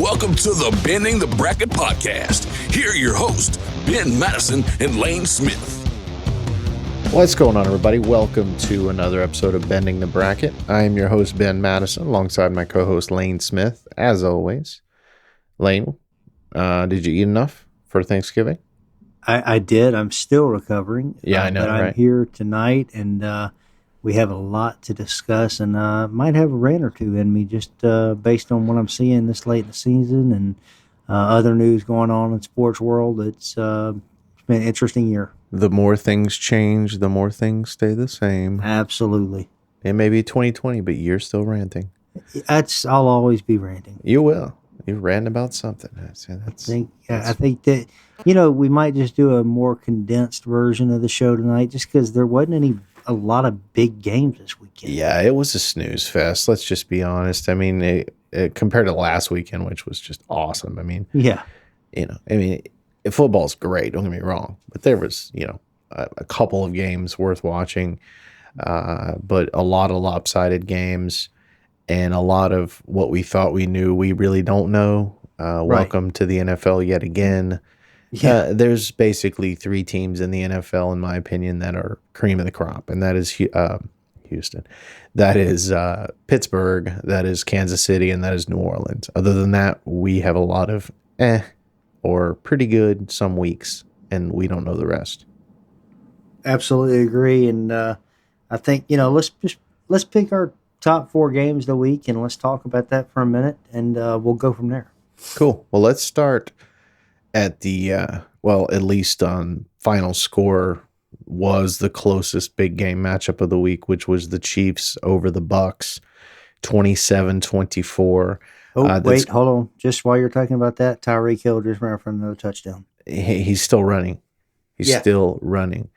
Welcome to the Bending the Bracket podcast. Here are your hosts, Ben Madison and Lane Smith. What's going on, everybody? Welcome to another episode of Bending the Bracket. I am your host, Ben Madison, alongside my co-host, Lane Smith, as always. Lane, did you eat enough for Thanksgiving? I did. I'm still recovering. Yeah, I know, but I'm right? here tonight, and we have a lot to discuss, and might have a rant or two in me just based on what I'm seeing this late in the season and other news going on in sports world. It's been an interesting year. The more things change, the more things stay the same. Absolutely. It may be 2020, but you're still ranting. I'll always be ranting. You will. You're ranting about something. I think that, we might just do a more condensed version of the show tonight just because there wasn't a lot of big games this weekend. Yeah, it was a snooze fest. Let's just be honest. I mean, compared to last weekend, which was just awesome. I mean, yeah, football's great. Don't get me wrong, but there was, a couple of games worth watching, but a lot of lopsided games and a lot of what we thought we knew, we really don't know. Right. Welcome to the NFL yet again. Yeah. There's basically three teams in the NFL, in my opinion, that are cream of the crop, and that is Houston, that is Pittsburgh, that is Kansas City, and that is New Orleans. Other than that, we have a lot of or pretty good some weeks, and we don't know the rest. Absolutely agree, and I think let's pick our top 4 games of the week, and let's talk about that for a minute, and we'll go from there. Cool. Well, let's start at the at least on final score was the closest big game matchup of the week, which was the Chiefs over the Bucks, 27-24. Wait, hold on. Just while you're talking about that, Tyreek Hill just ran for another touchdown. He's still running. He's still running.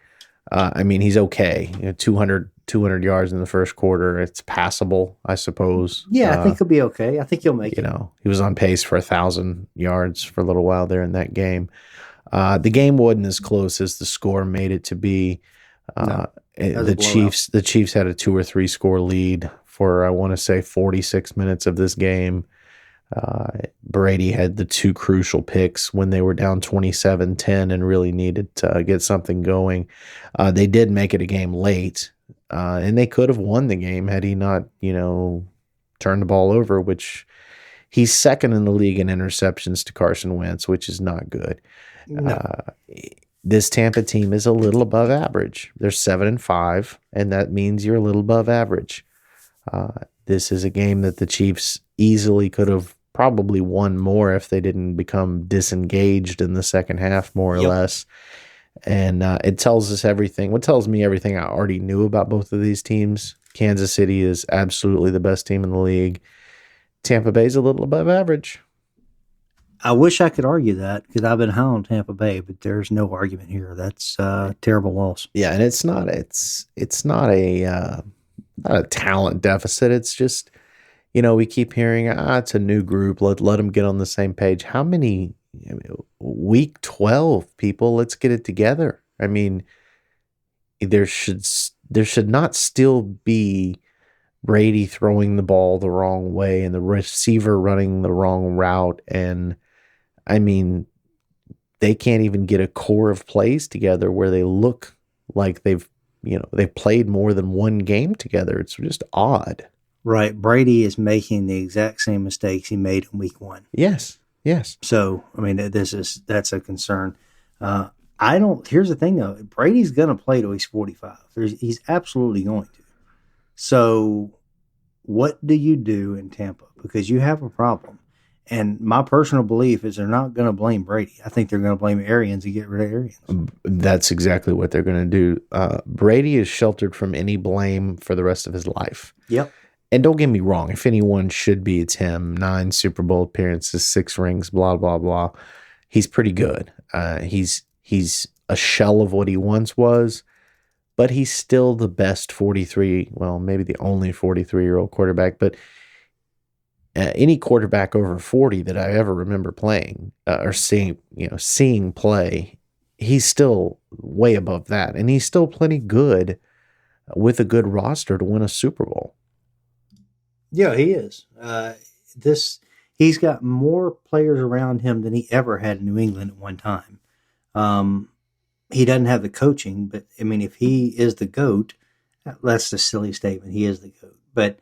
He's okay. 200 yards in the first quarter. It's passable, I suppose. Yeah, I think he'll be okay. I think he'll make it. He was on pace for 1,000 yards for a little while there in that game. The game wasn't as close as the score made it to be. The Chiefs had a 2 or 3 score lead for, I want to say, 46 minutes of this game. Brady had the 2 crucial picks when they were down 27-10 and really needed to get something going. They did make it a game late, and they could have won the game had he not, turned the ball over, which he's second in the league in interceptions to Carson Wentz, which is not good. No. This Tampa team is a little above average. They're 7-5, and that means you're a little above average. This is a game that the Chiefs easily could have probably won more if they didn't become disengaged in the second half, more or less. And it tells us everything. What tells me everything I already knew about both of these teams. Kansas City is absolutely the best team in the league. Tampa Bay is a little above average. I wish I could argue that because I've been high on Tampa Bay, but there's no argument here. That's a terrible loss. Yeah, and it's not a talent deficit. It's just, we keep hearing, it's a new group. Let them get on the same page. How many? Week 12, people, let's get it together. I mean, there should not still be Brady throwing the ball the wrong way and the receiver running the wrong route. And I mean, they can't even get a core of plays together where they look like they've played more than one game together. It's just odd. Right. Brady is making the exact same mistakes he made in week 1. Yes. So, that's a concern. Here's the thing though. Brady's going to play till he's 45. He's absolutely going to. So what do you do in Tampa? Because you have a problem. And my personal belief is they're not going to blame Brady. I think they're going to blame Arians and get rid of Arians. That's exactly what they're going to do. Brady is sheltered from any blame for the rest of his life. Yep. And don't get me wrong, if anyone should be, it's him. 9 Super Bowl appearances, 6 rings, blah, blah, blah. He's pretty good. He's a shell of what he once was, but he's still the best 43, well, maybe the only 43-year-old quarterback, but any quarterback over 40 that I ever remember playing or seeing play, he's still way above that. And he's still plenty good with a good roster to win a Super Bowl. Yeah, he is. he's got more players around him than he ever had in New England at one time. He doesn't have the coaching, but I mean, if he is the GOAT, that's a silly statement. He is the GOAT, but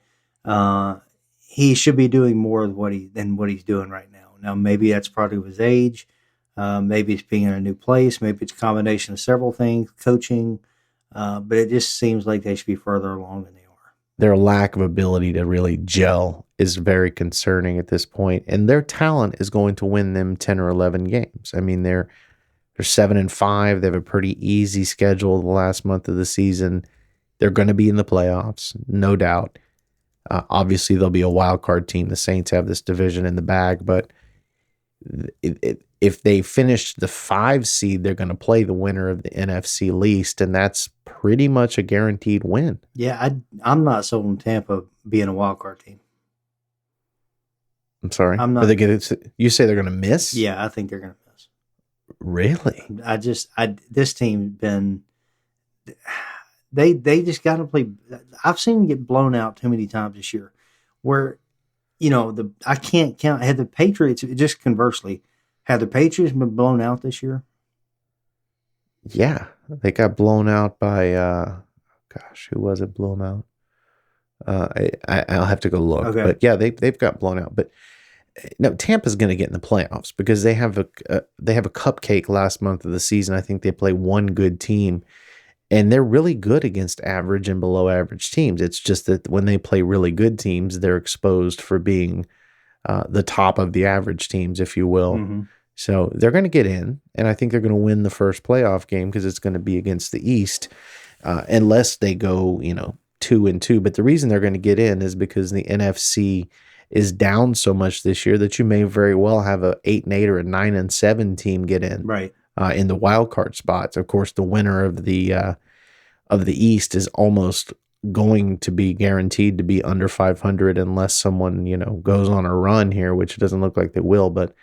he should be doing more than what he's doing right now. Now, maybe that's part of his age. Maybe it's being in a new place. Maybe it's a combination of several things, coaching. But it just seems like they should be further along than they are. Their lack of ability to really gel is very concerning at this point, and their talent is going to win them 10 or 11 games. I mean, they're 7-5. They have a pretty easy schedule the last month of the season. They're going to be in the playoffs, no doubt. Obviously, they'll be a wild card team. The Saints have this division in the bag, but if they finish the 5 seed, they're going to play the winner of the NFC least, and that's pretty much a guaranteed win. Yeah, I'm not sold on Tampa being a wild card team. I'm sorry. I'm not. You say they're going to miss? Yeah, I think they're going to miss. Really? This team been. They just got to play. I've seen them get blown out too many times this year, where, I can't count. Had the Patriots, just conversely, had the Patriots been blown out this year? Yeah, they got blown out by, who was it? Blew them out. I'll have to go look. Okay. But yeah, they've got blown out. But no, Tampa's going to get in the playoffs because they have a cupcake last month of the season. I think they play one good team, and they're really good against average and below average teams. It's just that when they play really good teams, they're exposed for being the top of the average teams, if you will. Mm-hmm. So they're going to get in, and I think they're going to win the first playoff game because it's going to be against the East, unless they go, 2-2. But the reason they're going to get in is because the NFC is down so much this year that you may very well have a 8-8 or a 9-7 team get in, right, in the wild card spots. Of course, the winner of the East is almost going to be guaranteed to be under 500 unless someone goes on a run here, which it doesn't look like they will. But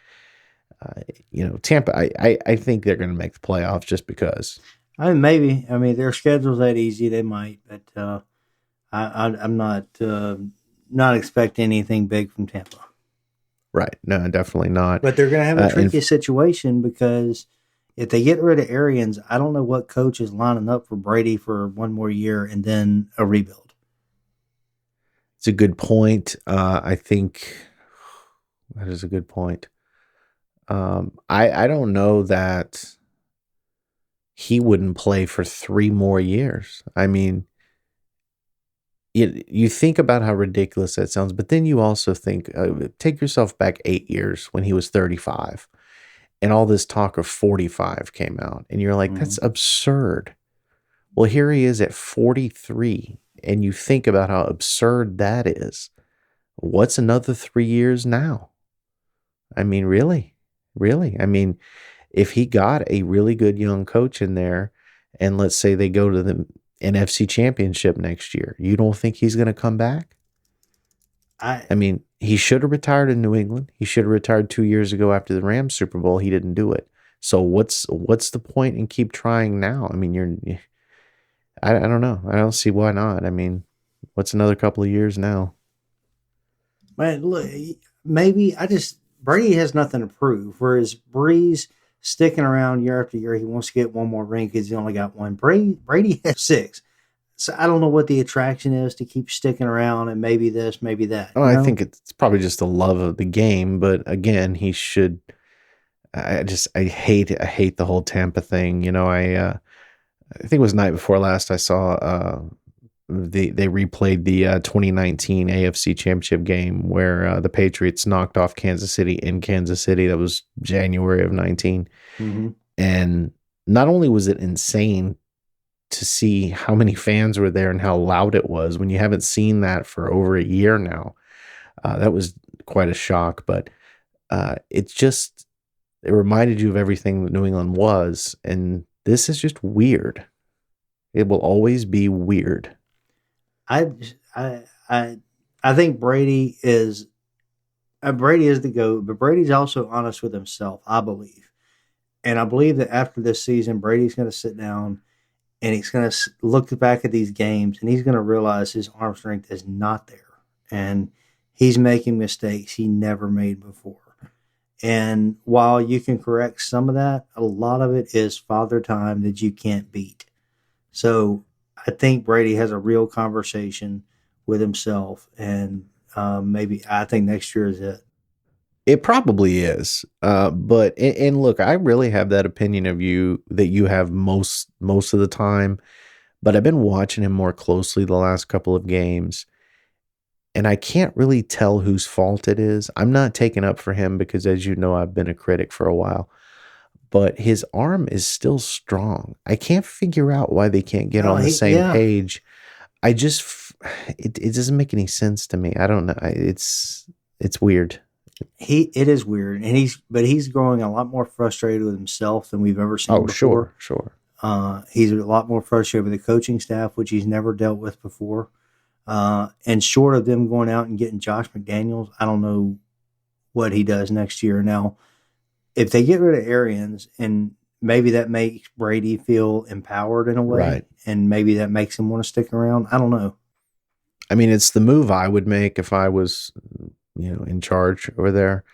Tampa, I think they're going to make the playoffs just because. Maybe. I mean, their schedule's that easy. They might, but I'm not expecting anything big from Tampa. Right. No, definitely not. But they're going to have a tricky situation because if they get rid of Arians, I don't know what coach is lining up for Brady for one more year and then a rebuild. It's a good point. I think that is a good point. I don't know that he wouldn't play for 3 more years. I mean, you think about how ridiculous that sounds, but then you also think, take yourself back 8 years when he was 35 and all this talk of 45 came out and you're like, that's absurd. Well, here he is at 43 and you think about how absurd that is. What's another 3 years now? I mean, really? I mean, if he got a really good young coach in there and let's say they go to the NFC Championship next year, you don't think he's going to come back? I mean, he should have retired in New England. He should have retired 2 years ago after the Rams Super Bowl. He didn't do it. So what's the point in keep trying now? I mean, I don't know. I don't see why not. I mean, what's another couple of years now? Man, look, maybe Brady has nothing to prove, whereas Breeze sticking around year after year, he wants to get one more ring because he only got one. Brady has 6. So I don't know what the attraction is to keep sticking around and maybe this, maybe that. Oh, I think it's probably just the love of the game. But again, he should. I hate the whole Tampa thing. I think it was night before last I saw they replayed the 2019 AFC Championship game where the Patriots knocked off Kansas City in Kansas City. That was January of 19. Mm-hmm. And not only was it insane to see how many fans were there and how loud it was when you haven't seen that for over a year now. That was quite a shock, but it reminded you of everything that New England was. And this is just weird. It will always be weird. I think Brady is the GOAT, but Brady's also honest with himself, I believe. And I believe that after this season, Brady's going to sit down and he's going to look back at these games and he's going to realize his arm strength is not there. And he's making mistakes he never made before. And while you can correct some of that, a lot of it is father time that you can't beat. So I think Brady has a real conversation with himself, and maybe I think next year is it. It probably is. But and look, I really have that opinion of you that you have most of the time. But I've been watching him more closely the last couple of games, and I can't really tell whose fault it is. I'm not taking up for him because, as you know, I've been a critic for a while. But his arm is still strong. I can't figure out why they can't get on the same page. I just it doesn't make any sense to me. I don't know. It's weird. It is weird, and he's growing a lot more frustrated with himself than we've ever seen before. Sure. He's a lot more frustrated with the coaching staff, which he's never dealt with before. And short of them going out and getting Josh McDaniels, I don't know what he does next year. Now, if they get rid of Arians, and maybe that makes Brady feel empowered in a way, right, and maybe that makes him want to stick around. I don't know. I mean, it's the move I would make if I was, in charge over there.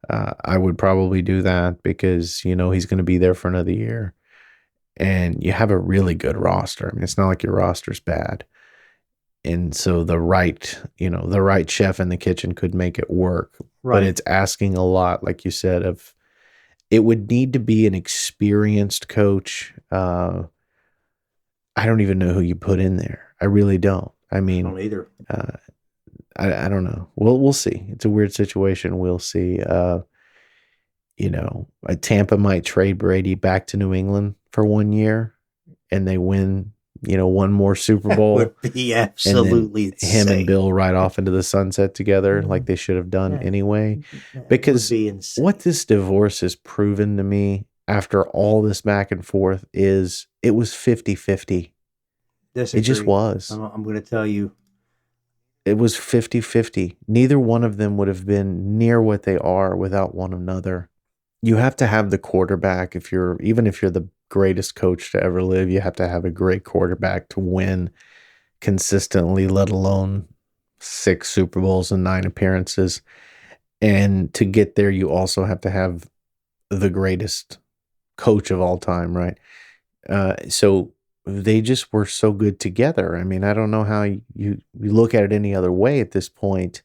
I would probably do that because, he's going to be there for another year. And you have a really good roster. I mean, it's not like your roster's bad. And so the right chef in the kitchen could make it work. Right. But it's asking a lot, like you said, it would need to be an experienced coach. I don't even know who you put in there. I really don't. I mean, I don't either. I don't know. We'll see. It's a weird situation. We'll see. Tampa might trade Brady back to New England for 1 year, and they win, one more Super Bowl. That would be absolutely insane. Him and Bill ride off into the sunset together, like they should have done anyway. Because what this divorce has proven to me after all this back and forth is it was 50-50. It just was. I'm going to tell you. It was 50-50. Neither one of them would have been near what they are without one another. You have to have the quarterback. Even if you're the greatest coach to ever live, you have to have a great quarterback to win consistently, let alone 6 Super Bowls and 9 appearances. And to get there, you also have to have the greatest coach of all time, right? So they just were so good together. I mean, I don't know how you look at it any other way at this point.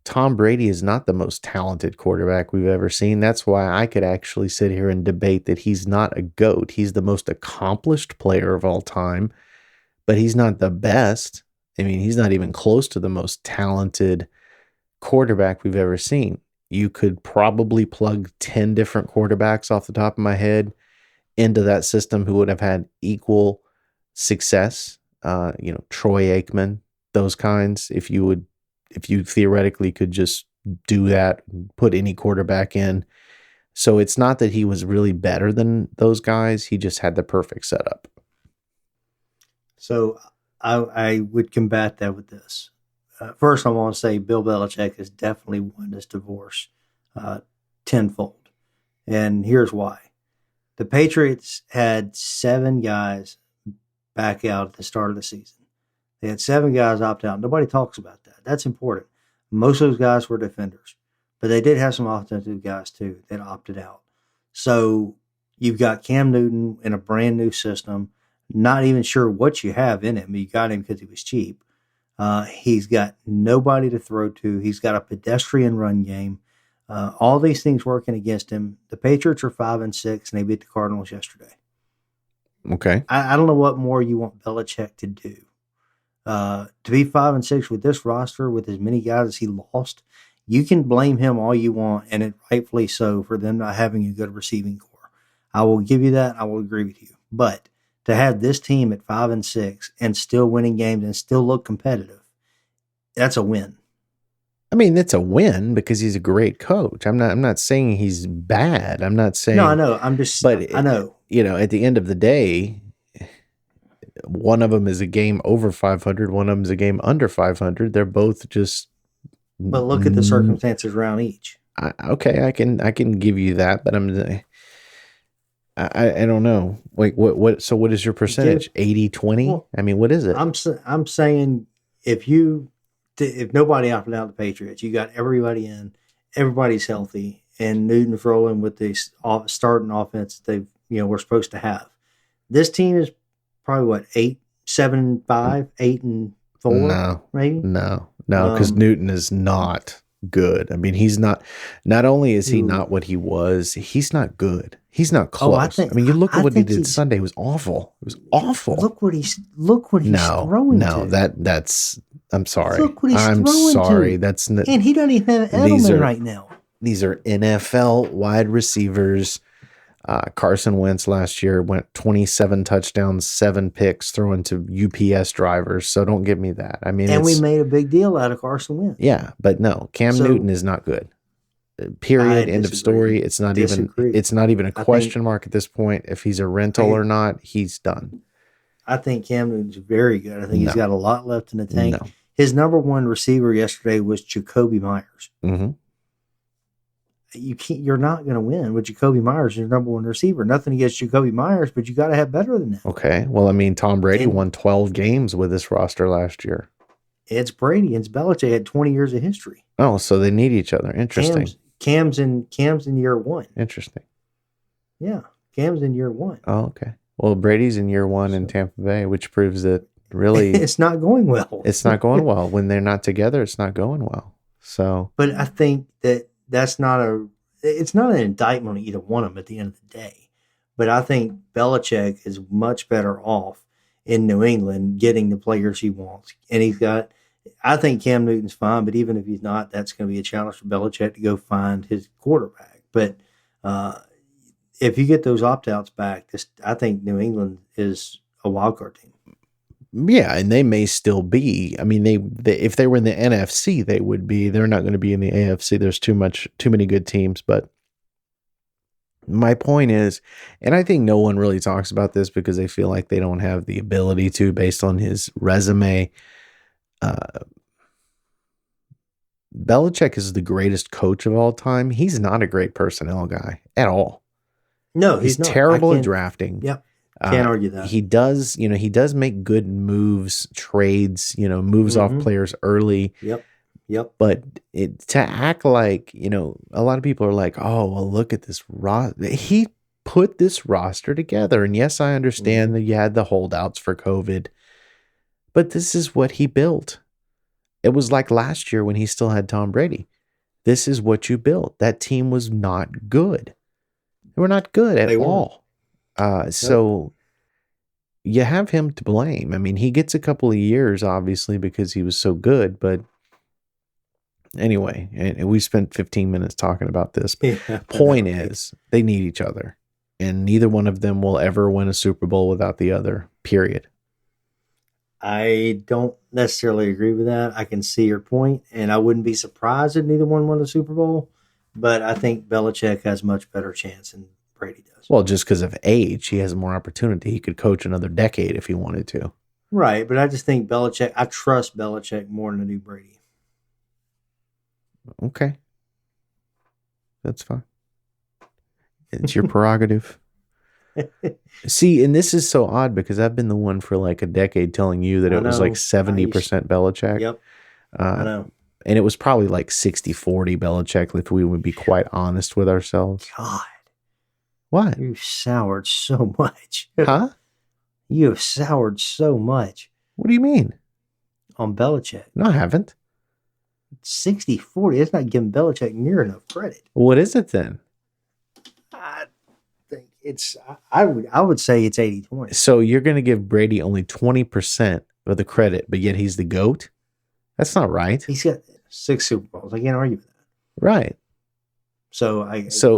Tom Brady is not the most talented quarterback we've ever seen. That's why I could actually sit here and debate that he's not a GOAT. He's the most accomplished player of all time, but he's not the best. I mean, he's not even close to the most talented quarterback we've ever seen. You could probably plug 10 different quarterbacks off the top of my head into that system who would have had equal success. Troy Aikman, those kinds. If you theoretically could just do that, put any quarterback in. So it's not that he was really better than those guys. He just had the perfect setup. So I would combat that with this. First, I want to say Bill Belichick has definitely won this divorce tenfold. And here's why. The Patriots had 7 guys back out at the start of the season. They had 7 guys opt out. Nobody talks about that. That's important. Most of those guys were defenders, but they did have some offensive guys too that opted out. So you've got Cam Newton in a brand new system, not even sure what you have in him. You got him because he was cheap. He's got nobody to throw to. He's got a pedestrian run game. All these things working against him. The Patriots are 5-6, and they beat the Cardinals yesterday. Okay. I don't know what more you want Belichick to do. To be 5-6 with this roster, with as many guys as he lost, you can blame him all you want, and it rightfully so, for them not having a good receiving core. I will give you that. I will agree with you. But to have this team at 5-6 and still winning games and still look competitive, that's a win. I mean, it's a win because he's a great coach. I'm not saying he's bad. I'm not saying. No, I know. I know. At the end of the day, one of them is a game over 500. One of them is a game under 500. They're both just. But look at the circumstances around each. Okay, I can give you that, but I don't know. Like what? So what is your percentage? 80-20? Well, I mean, what is it? I'm saying if you if nobody opted out the Patriots, you got everybody in, everybody's healthy, and Newton's rolling with the starting offense that we're supposed to have. This team is probably what 8-7-5, 8-4, maybe. No, because Newton is not good. I mean, he's not. Not only is he not what he was, he's not good. He's not close. I mean, you look at what he did Sunday. It was awful. It was awful. Look what he's throwing to. That's. I'm sorry. Look what he's I'm throwing sorry. to. That's. And he doesn't even have Edelman right now. These are NFL wide receivers. Carson Wentz last year went 27 touchdowns, 7 picks, throwing to UPS drivers. So don't give me that. I mean, and we made a big deal out of Carson Wentz. Yeah, but no, Cam Newton is not good. Period. End of story. It's not even a question mark at this point. If he's a rental or not, he's done. I think Cam Newton's very good. I think he's got a lot left in the tank. No. His number one receiver yesterday was Jacoby Myers. Mm-hmm. You're not going to win with Jacoby Myers as your number one receiver. Nothing against Jacoby Myers, but you got to have better than that. Okay. Well, I mean, Tom Brady won 12 games with this roster last year. It's Brady. It's Belichick. Had 20 years of history. Oh, so they need each other. Interesting. Cam's in year one. Interesting. Yeah. Cam's in year one. Oh, okay. Well, Brady's in year one in Tampa Bay, which proves that really it's not going well. It's not going well. When they're not together, it's not going well. So, but I think it's not an indictment on either one of them at the end of the day. But I think Belichick is much better off in New England getting the players he wants. And I think Cam Newton's fine, but even if he's not, that's going to be a challenge for Belichick to go find his quarterback. But if you get those opt-outs back, I think New England is a wild card team. Yeah, and they may still be. I mean, they if they were in the NFC, they would be. They're not going to be in the AFC. There's too many good teams. But my point is, and I think no one really talks about this because they feel like they don't have the ability to, based on his resume. Belichick is the greatest coach of all time. He's not a great personnel guy at all. No, he's not. Terrible at drafting. Yep. Can't argue that. He does make good moves, trades, moves off players early. Yep. But to act like, a lot of people are like, oh, well, look at this roster. He put this roster together. And yes, I understand that you had the holdouts for COVID, but this is what he built. It was like last year when he still had Tom Brady. This is what you built. That team was not good. They were not good at all. So you have him to blame. I mean, he gets a couple of years, obviously, because he was so good. But anyway, and we spent 15 minutes talking about this. Point is, they need each other. And neither one of them will ever win a Super Bowl without the other, period. I don't necessarily agree with that. I can see your point, and I wouldn't be surprised if neither one won a Super Bowl. But I think Belichick has much better chance than Brady does. Well, just because of age, he has more opportunity. He could coach another decade if he wanted to. Right, but I just think I trust Belichick more than I do Brady. Okay. That's fine. It's your prerogative. See, and this is so odd because I've been the one for like a decade telling you that it was like 70% Belichick. Yep. I know. And it was probably like 60-40 Belichick if we would be quite honest with ourselves. God. What? You've soured so much. Huh? You have soured so much. What do you mean? On Belichick. No, I haven't. 60-40. It's not giving Belichick near enough credit. What is it then? I think I would say it's 80-20. So you're going to give Brady only 20% of the credit, but yet he's the GOAT? That's not right. He's got 6 Super Bowls. I can't argue with that. Right. So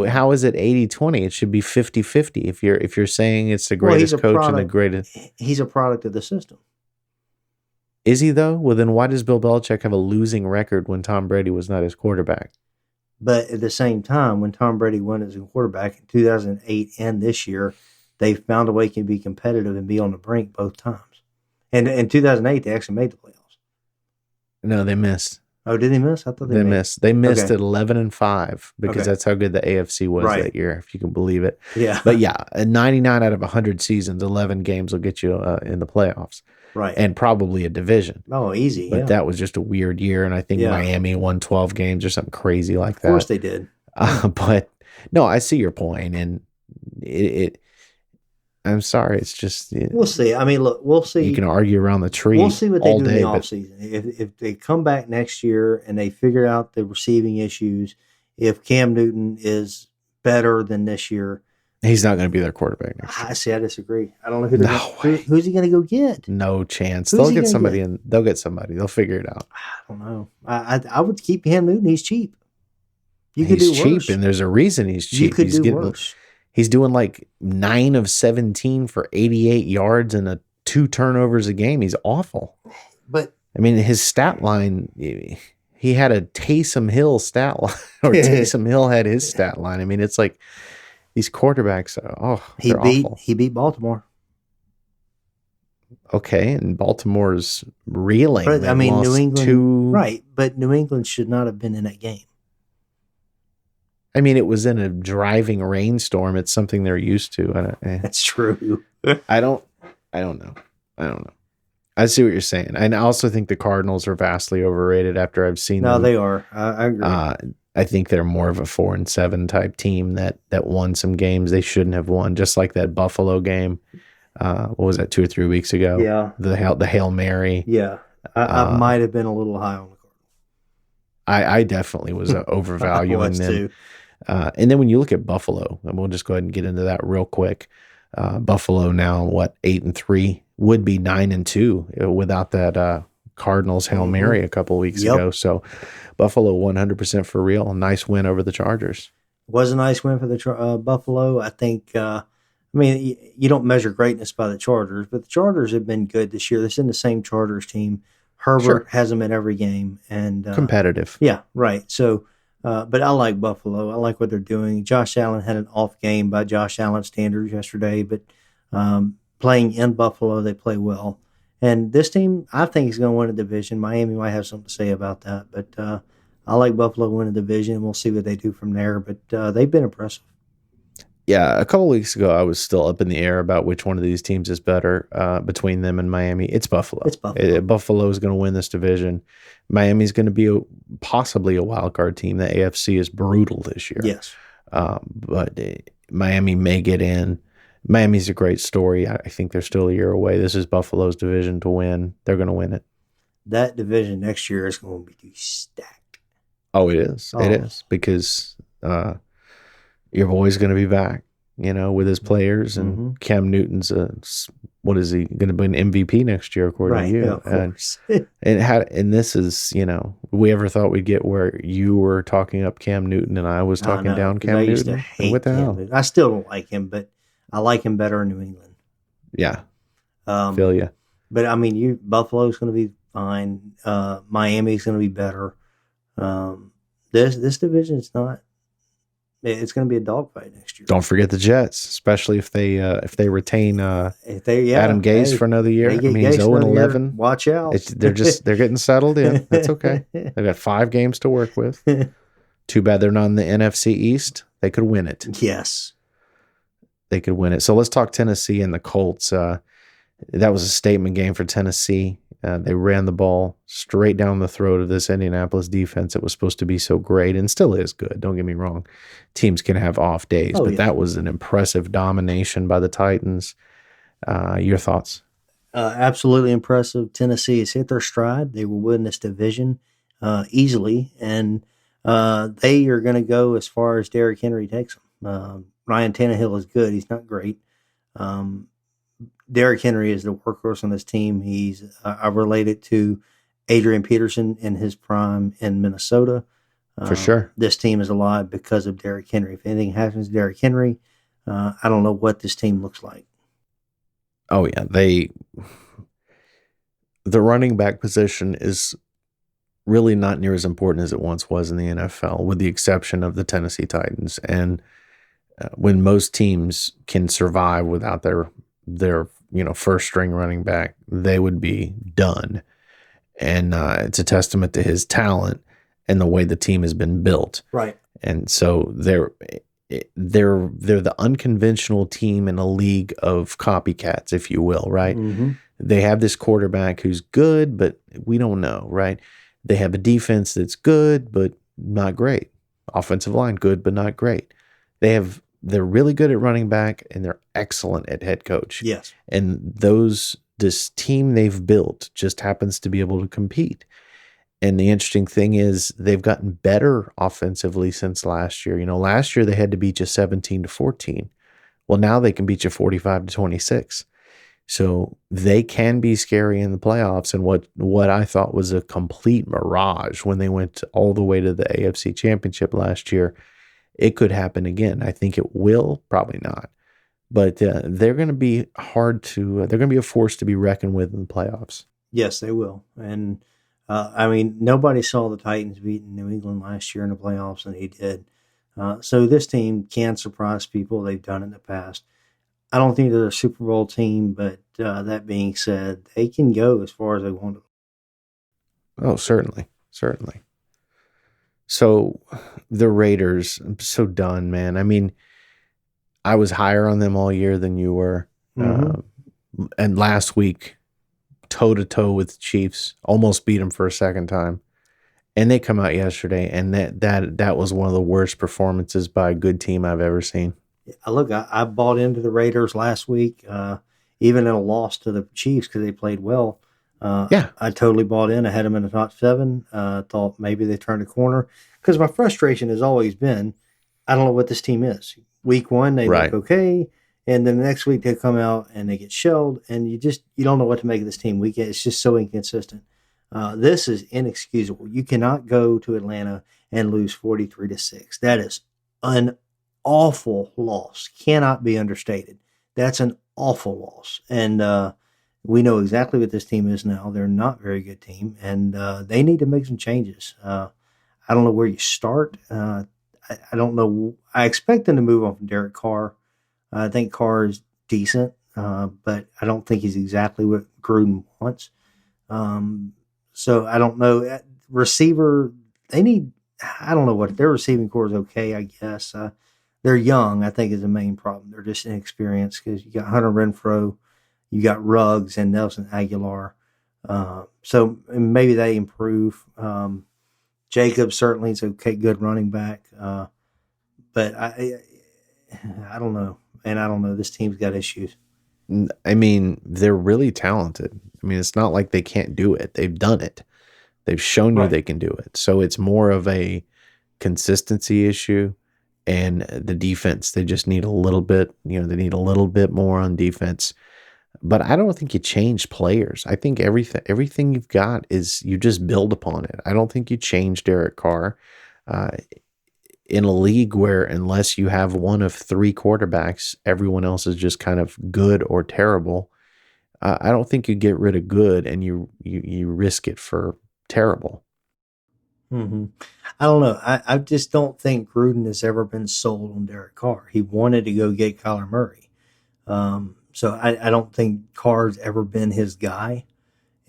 how is it 80-20? It should be 50-50 if you're saying it's the greatest coach and the greatest. He's a product of the system. Is he though? Well, then why does Bill Belichick have a losing record when Tom Brady was not his quarterback? But at the same time, when Tom Brady won as a quarterback in 2008 and this year, they found a way to be competitive and be on the brink both times. And in 2008, they actually made the playoffs. No, they missed. Oh, did they miss? I thought they missed. They missed at 11-5 because that's how good the AFC was that year, if you can believe it. Yeah. But yeah, 99 out of 100 seasons, 11 games will get you in the playoffs. Right. and probably a division. Oh, easy. But yeah. that was just a weird year, and I think Yeah. Miami won 12 games or something crazy like Of course that. they did. But no, I see your point, and it I'm sorry, it's just We'll see. I mean, look, we'll see. you can argue around the tree. We'll see what they all do day, in the but offseason. If they come back next year and they figure out the receiving issues, if Cam Newton is better than this year, he's not going to be their quarterback next year. I see. I disagree. I don't know No who's he going to go get. No chance. Who's They'll he get gonna somebody get? and they'll get somebody. They'll figure it out. I don't know. I would keep Cam Newton. He's cheap. You could He's do cheap, worse. and there's a reason he's cheap. You could he's do worse. He's doing like 9 of 17 for 88 yards and 2 turnovers a game. He's awful. But I mean, his stat line, he had a Taysom Hill stat line, or Taysom Hill had his stat line. I mean, it's like these quarterbacks, they're awful. he beat Baltimore. Okay, and Baltimore's reeling. But, They I mean, lost New England, 2. right? But New England should not have been in that game. I mean, it was in a driving rainstorm. It's something they're used to. That's true. I don't know. I see what you're saying. And I also think the Cardinals are vastly overrated after I've seen No, them. they are. I agree. I think they're more of a 4-7 type team that won some games they shouldn't have won, just like that Buffalo game. What was that, 2 or 3 weeks ago? Yeah. The Hail Mary. Yeah. I might have been a little high on the Cardinals. I definitely was overvaluing I was them. too. And then when you look at Buffalo, and we'll just go ahead and get into that real quick. Buffalo now, 8-3, would be 9-2 without that Cardinals Hail Mary a couple of weeks ago. So Buffalo 100% for real. Nice win over the Chargers. Was a nice win for the Buffalo. I think, I mean, you don't measure greatness by the Chargers, but the Chargers have been good this year. This is in the same Chargers team. Herbert has them in every game. And competitive. Yeah, right. So, but I like Buffalo. I like what they're doing. Josh Allen had an off game by Josh Allen standards yesterday, but playing in Buffalo, they play well. And this team, I think, is going to win a division. Miami might have something to say about that, but I like Buffalo win a division, and we'll see what they do from there. But they've been impressive. Yeah, a couple of weeks ago, I was still up in the air about which one of these teams is better between them and Miami. It's Buffalo. Buffalo is going to win this division. Miami's going to be possibly a wild card team. The AFC is brutal this year. Yes. But Miami may get in. Miami's a great story. I think they're still a year away. This is Buffalo's division to win. They're going to win it. That division next year is going to be stacked. Oh, it is. It is, because your boy's going to be back, with his players, and Cam Newton's what is he going to be, an MVP next year, according to you? Yeah, of course. And this is, we ever thought we'd get where you were talking up Cam Newton and I was talking down Cam I used to Newton? hate What the Cam hell? Newton. I still don't like him, but I like him better in New England. Yeah, feel you. But I mean, Buffalo's going to be fine. Miami's going to be better. This division is not. It's going to be a dogfight next year. Don't forget the Jets, especially if they retain Adam Gase for another year. I mean, he's 0-11. Watch out. They're getting settled in. That's okay. They've got 5 games to work with. Too bad they're not in the NFC East. They could win it. Yes. They could win it. So let's talk Tennessee and the Colts. That was a statement game for Tennessee. They ran the ball straight down the throat of this Indianapolis defense that was supposed to be so great and still is good. Don't get me wrong. Teams can have off days, but that was an impressive domination by the Titans. Your thoughts? Absolutely impressive. Tennessee has hit their stride. They will win this division easily, and they are going to go as far as Derrick Henry takes them. Ryan Tannehill is good. He's not great. Derrick Henry is the workhorse on this team. I related to Adrian Peterson in his prime in Minnesota. For sure. This team is alive because of Derrick Henry. If anything happens to Derrick Henry, I don't know what this team looks like. Oh, yeah. The running back position is really not near as important as it once was in the NFL, with the exception of the Tennessee Titans. And when most teams can survive without their first string running back, they would be done. And it's a testament to his talent and the way the team has been built. Right. And so they're the unconventional team in a league of copycats, if you will, right? Mm-hmm. They have this quarterback who's good, but we don't know, right? They have a defense that's good, but not great. Offensive line, good, but not great. They're really good at running back, and they're excellent at head coach. Yes. And this team they've built just happens to be able to compete. And the interesting thing is they've gotten better offensively since last year. Last year they had to beat you 17-14. Well, now they can beat you 45-26. So they can be scary in the playoffs. And what I thought was a complete mirage when they went all the way to the AFC Championship last year, it could happen again. I think it will, probably not. But they're going to be they're going to be a force to be reckoned with in the playoffs. Yes, they will. And nobody saw the Titans beating New England last year in the playoffs, and they did. So this team can surprise people. They've done it in the past. I don't think they're a Super Bowl team, but that being said, they can go as far as they want to. Oh, certainly. Certainly. So the Raiders, I'm so done, man. I was higher on them all year than you were. Mm-hmm. And last week, toe-to-toe with the Chiefs, almost beat them for a second time. And they come out yesterday, and that was one of the worst performances by a good team I've ever seen. Look, I bought into the Raiders last week, even in a loss to the Chiefs because they played well. I totally bought in. I had them in the top 7. Thought maybe they turned a corner because my frustration has always been, I don't know what this team is. Week 1, they look okay. And then the next week they come out and they get shelled, and you don't know what to make of this team. It's just so inconsistent. This is inexcusable. You cannot go to Atlanta and lose 43-6. That is an awful loss. Cannot be understated. That's an awful loss. And we know exactly what this team is now. They're not a very good team, and they need to make some changes. I don't know where you start. I don't know. I expect them to move on from Derek Carr. I think Carr is decent, but I don't think he's exactly what Gruden wants. So I don't know. Receiver, they need, I don't know what, their receiving core is okay, I guess. They're young, I think, is the main problem. They're just inexperienced because you got Hunter Renfrow, you got Ruggs and Nelson Aguilar. So maybe they improve. Jacobs certainly is a good running back. But I don't know. And I don't know. This team's got issues. They're really talented. It's not like they can't do it. They've done it. They've shown you they can do it. So it's more of a consistency issue, and the defense, they just need a little bit, they need a little bit more on defense. But I don't think you change players. I think everything you've got is you just build upon it. I don't think you change Derek Carr. In a league where unless you have one of 3 quarterbacks, everyone else is just kind of good or terrible. I don't think you get rid of good and you risk it for terrible. Mm-hmm. I don't know. I just don't think Gruden has ever been sold on Derek Carr. He wanted to go get Kyler Murray. So I don't think Carr's ever been his guy.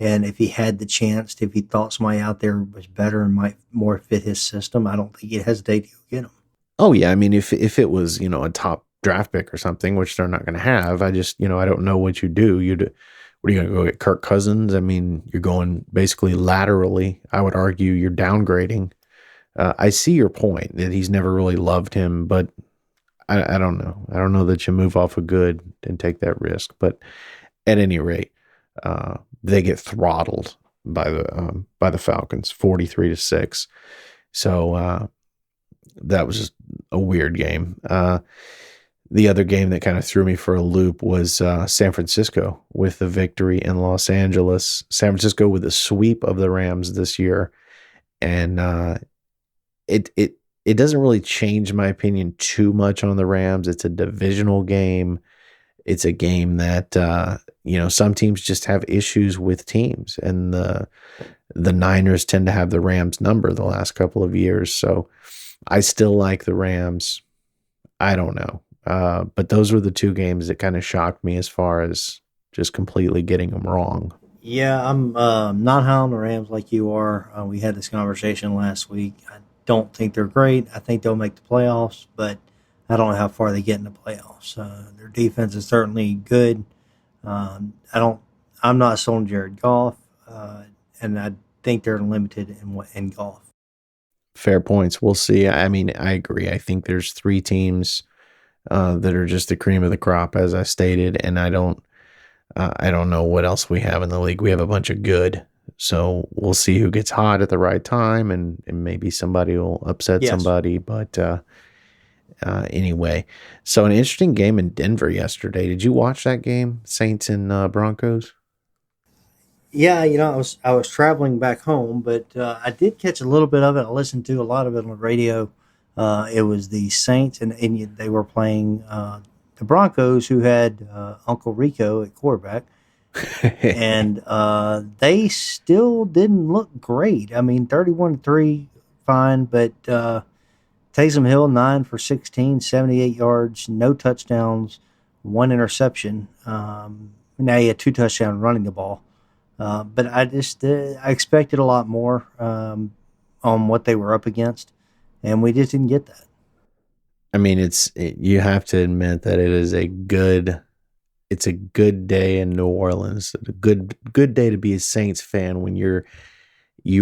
And if he had the chance, if he thought somebody out there was better and might more fit his system, I don't think he'd hesitate to go get him. Oh yeah, if it was a top draft pick or something, which they're not going to have, I just I don't know what you do. What are you going to go get Kirk Cousins? You're going basically laterally. I would argue you're downgrading. I see your point that he's never really loved him, but I don't know. I don't know that you move off a good and take that risk. But at any rate, they get throttled by the Falcons, 43-6. So that was just a weird game. The other game that kind of threw me for a loop was San Francisco with the victory in Los Angeles. San Francisco with a sweep of the Rams this year, and it doesn't really change my opinion too much on the Rams. It's a divisional game. It's a game that some teams just have issues with teams, and the Niners tend to have the Rams number the last couple of years. So I still like the Rams. I don't know. But those were the 2 games that kind of shocked me as far as just completely getting them wrong. Yeah, I'm not high on the Rams like you are. We had this conversation last week. I don't think they're great. I think they'll make the playoffs, but I don't know how far they get in the playoffs. Their defense is certainly good. I'm not sold on Jared Goff, and I think they're limited in Goff. Fair points. We'll see. I mean, I agree. I think there's 3 teams that are just the cream of the crop, as I stated, and I don't know what else we have in the league. We have a bunch of good, so we'll see who gets hot at the right time, and maybe somebody will upset somebody. But anyway, so an interesting game in Denver yesterday. Did you watch that game, Saints and Broncos? Yeah, I was traveling back home, but I did catch a little bit of it. I listened to a lot of it on the radio. It was the Saints, and they were playing the Broncos, who had Uncle Rico at quarterback, and they still didn't look great. I mean, 31-3, fine, but Taysom Hill 9 for 16, 78 yards, no touchdowns, 1 interception. Now he had 2 touchdowns running the ball. But I expected a lot more on what they were up against, and we just didn't get that. I mean, you have to admit that it's a good day in New Orleans. A good day to be a Saints fan when you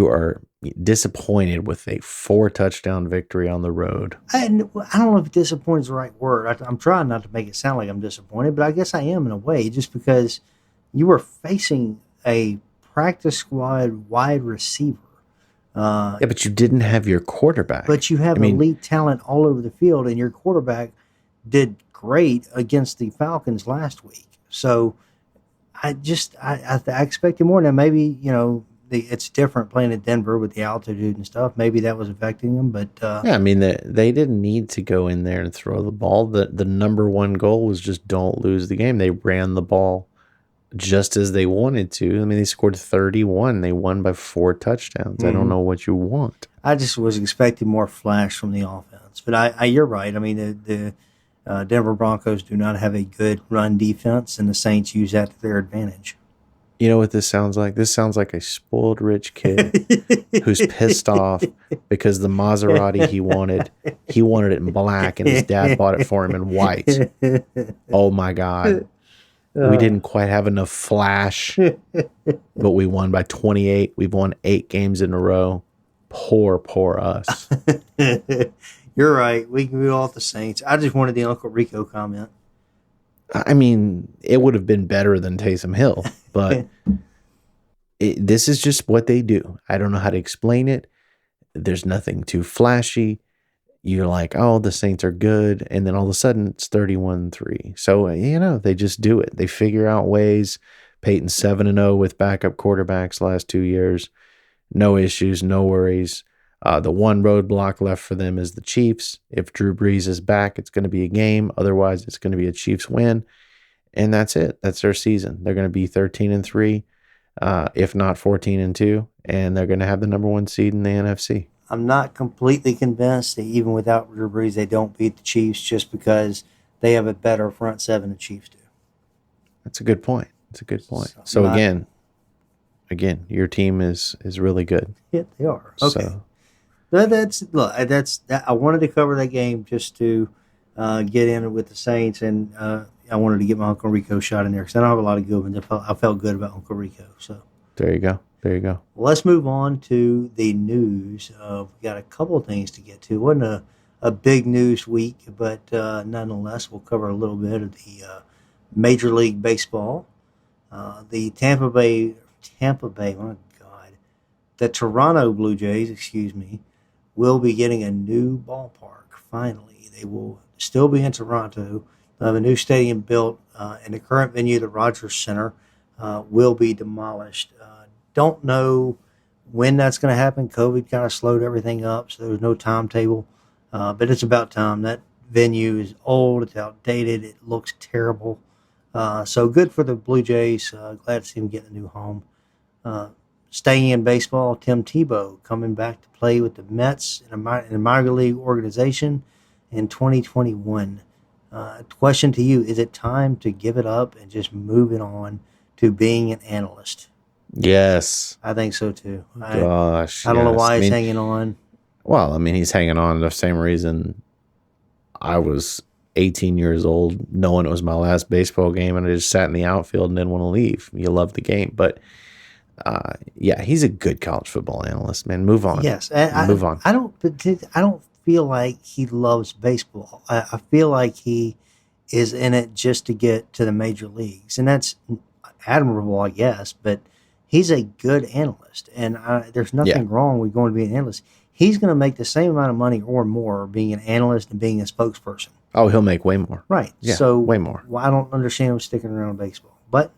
are disappointed with a 4-touchdown victory on the road. I don't know if disappointed is the right word. I'm trying not to make it sound like I'm disappointed, but I guess I am in a way, just because you were facing a practice squad wide receiver. Yeah, but you didn't have your quarterback. But you have elite talent all over the field, and your quarterback did great against the Falcons last week. So I expected more. Now, maybe, it's different playing at Denver with the altitude and stuff. Maybe that was affecting them, but yeah, I mean, they didn't need to go in there and throw the ball. The number one goal was just don't lose the game. They ran the ball just as they wanted to. I mean, they scored 31. They won by 4 touchdowns. Mm-hmm. I don't know what you want. I just was expecting more flash from the offense. But you're right. I mean, the Denver Broncos do not have a good run defense, and the Saints use that to their advantage. You know what this sounds like? This sounds like a spoiled rich kid who's pissed off because the Maserati he wanted it in black, and his dad bought it for him in white. Oh, my God. We didn't quite have enough flash, but we won by 28. We've won 8 games in a row. Poor us. You're right. We can be all the Saints. I just wanted the Uncle Rico comment. I mean, it would have been better than Taysom Hill, but this is just what they do. I don't know how to explain it. There's nothing too flashy. You're like, oh, the Saints are good. And then all of a sudden it's 31-3. So, they just do it. They figure out ways. Peyton's 7-0 with backup quarterbacks last 2 years. No issues, no worries. The one roadblock left for them is the Chiefs. If Drew Brees is back, it's going to be a game. Otherwise, it's going to be a Chiefs win. And that's it. That's their season. They're going to be 13-3, if not 14-2. And they're going to have the number 1 seed in the NFC. I'm not completely convinced that even without Drew Brees, they don't beat the Chiefs just because they have a better front 7 than the Chiefs do. That's a good point. So again, your team is really good. Yeah, they are. Okay. So, that's I wanted to cover that game just to get in with the Saints, and I wanted to get my Uncle Rico shot in there because I don't have a lot of good ones. I felt good about Uncle Rico. So there you go. Well, let's move on to the news. We've got a couple of things to get to. It wasn't a big news week, but nonetheless, we'll cover a little bit of the Major League Baseball. The Tampa Bay, oh God, the Toronto Blue Jays, will be getting a new ballpark. Finally, they will still be in Toronto. They'll have a new stadium built, and the current venue, the Rogers Center, will be demolished. Don't know when that's going to happen. COVID kind of slowed everything up, so there was no timetable. But it's about time. That venue is old. It's outdated. It looks terrible. So good for the Blue Jays. Glad to see them getting a new home. Staying in baseball, Tim Tebow coming back to play with the Mets in a minor league organization in 2021. Question to you, is it time to give it up and just move it on to being an analyst? Yes. I think so too. Gosh. I don't know why he's hanging on. Well, I mean, he's hanging on the same reason I was 18 years old, knowing it was my last baseball game, and I just sat in the outfield and didn't want to leave. You love the game, but yeah, he's a good college football analyst, man. Move on. Yes, and Move on. I don't feel like he loves baseball. I feel like he is in it just to get to the major leagues, and that's admirable, I guess. But he's a good analyst, and there's nothing wrong with going to be an analyst. He's going to make the same amount of money or more being an analyst and being a spokesperson. Oh, he'll make way more. Right. Yeah, so way more. Well, I don't understand him sticking around baseball, but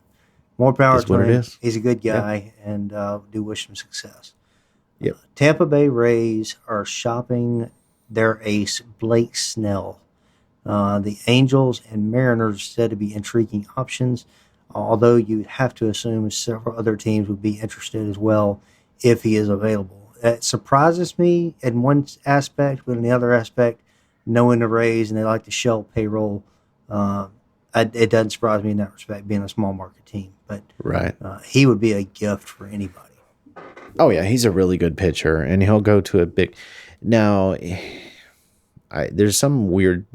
more power Is to what him. it is. He's a good guy, and do wish him success. Yep. Tampa Bay Rays are shopping their ace Blake Snell. The Angels and Mariners are said to be intriguing options, although you'd have to assume several other teams would be interested as well if he is available. It surprises me in one aspect, but in the other aspect, knowing the Rays and they like to shell payroll, it doesn't surprise me in that respect, being a small market team. But Right. he would be a gift for anybody. Oh yeah, he's a really good pitcher, and he'll go to a big. Now, there's some weird,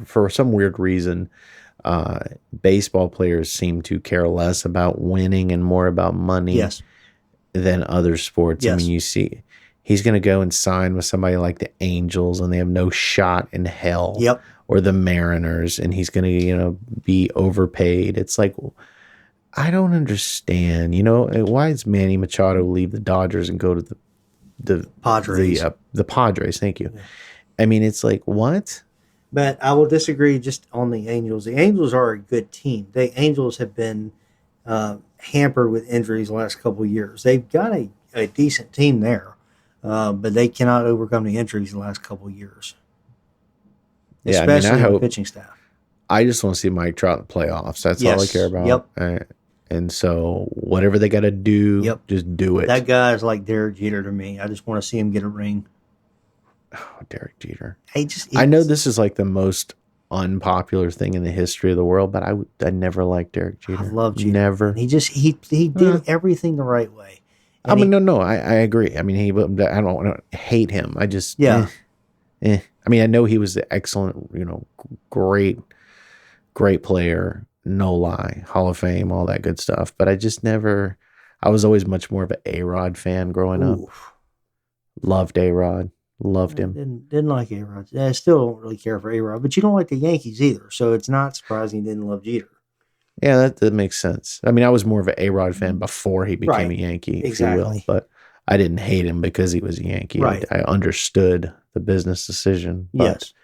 for some weird reason, baseball players seem to care less about winning and more about money Yes. than other sports. I Yes. mean, you see, he's going to go and sign with somebody like the Angels, and they have no shot in hell. Yep. Or the Mariners, and he's going to, be overpaid. It's like, I don't understand. Why does Manny Machado leave the Dodgers and go to the Padres. The Padres? Thank you. Yeah. I mean, it's like, what? But I will disagree just on the Angels. The Angels are a good team. The Angels have been hampered with injuries the last couple of years. They've got a decent team there, but they cannot overcome the injuries the last couple of years. Yeah, Especially I hope the pitching staff. I just want to see Mike Trout in the playoffs. That's all I care about. Yep. And so whatever they got to do, just do it. That guy is like Derek Jeter to me. I just want to see him get a ring. Oh, Derek Jeter. I know this is like the most unpopular thing in the history of the world, but I never liked Derek Jeter. I love Jeter. Never. He did everything the right way. And no, I agree. I mean, I don't hate him. I just I mean, I know he was an excellent, great player, no lie, Hall of Fame, all that good stuff. But I was always much more of an A-Rod fan growing up. Loved A-Rod. Loved him. Didn't like A-Rod. I still don't really care for A-Rod, but you don't like the Yankees either. So it's not surprising you didn't love Jeter. Yeah, that makes sense. I mean, I was more of an A-Rod fan before he became a Yankee, if you will. But I didn't hate him because he was a Yankee. Right. I understood the business decision. But, yes.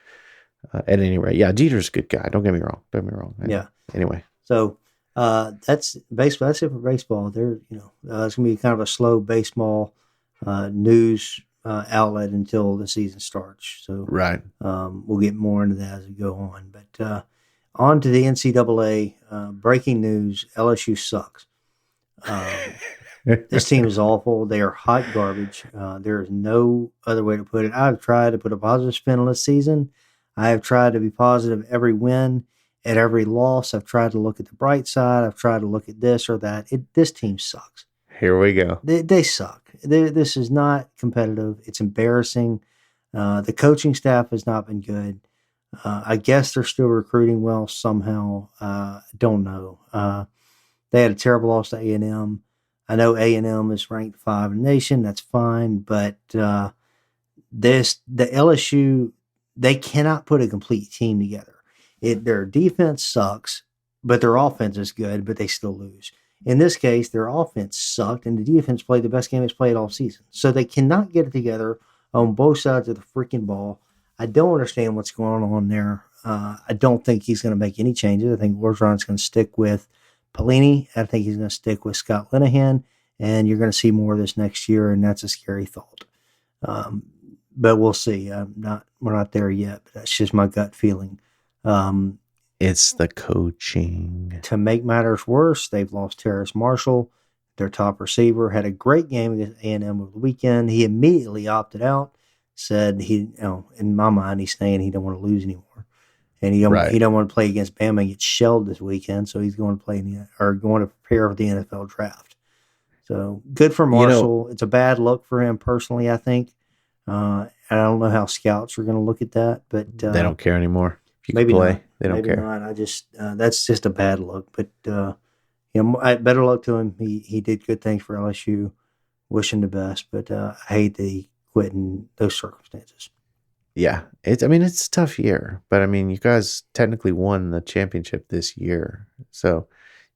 At any rate, Jeter's a good guy. Don't get me wrong. Yeah. Anyway. So that's baseball. That's it for baseball. There, it's going to be kind of a slow baseball news outlet until the season starts. So right. We'll get more into that as we go on. But on to the NCAA. Breaking news: LSU sucks. This team is awful. They are hot garbage. There is no other way to put it. I've tried to put a positive spin on this season. I have tried to be positive every win, at every loss. I've tried to look at the bright side. I've tried to look at this or that. This team sucks. Here we go. They suck. This is not competitive. It's embarrassing. The coaching staff has not been good. I guess they're still recruiting well somehow. Don't know. They had a terrible loss to A&M. I know A&M is ranked 5 in the nation. That's fine. But the LSU, they cannot put a complete team together. Their defense sucks, but their offense is good, but they still lose. In this case, their offense sucked, and the defense played the best game it's played all season. So they cannot get it together on both sides of the freaking ball. I don't understand what's going on there. I don't think he's going to make any changes. I think Orgeron's going to stick with Pelini. I think he's going to stick with Scott Linehan, and you're going to see more of this next year, and that's a scary thought. But we'll see. We're not there yet, but that's just my gut feeling. It's the coaching. To make matters worse, they've lost Terrace Marshall, their top receiver. Had a great game against A&M over the weekend. He immediately opted out. Said in my mind, he's saying he don't want to lose anymore, and he don't want to play against Bama and get shelled this weekend. So he's going to play going to prepare for the NFL draft. So good for Marshall. It's a bad look for him personally, I think. I don't know how scouts are going to look at that, but They don't care anymore. If you can maybe play, not. they don't Maybe care. not. I just that's just a bad look. But better luck to him. He did good things for LSU. Wish him the best, but I hate that he quit in those circumstances. Yeah, it's a tough year, but I mean, you guys technically won the championship this year, so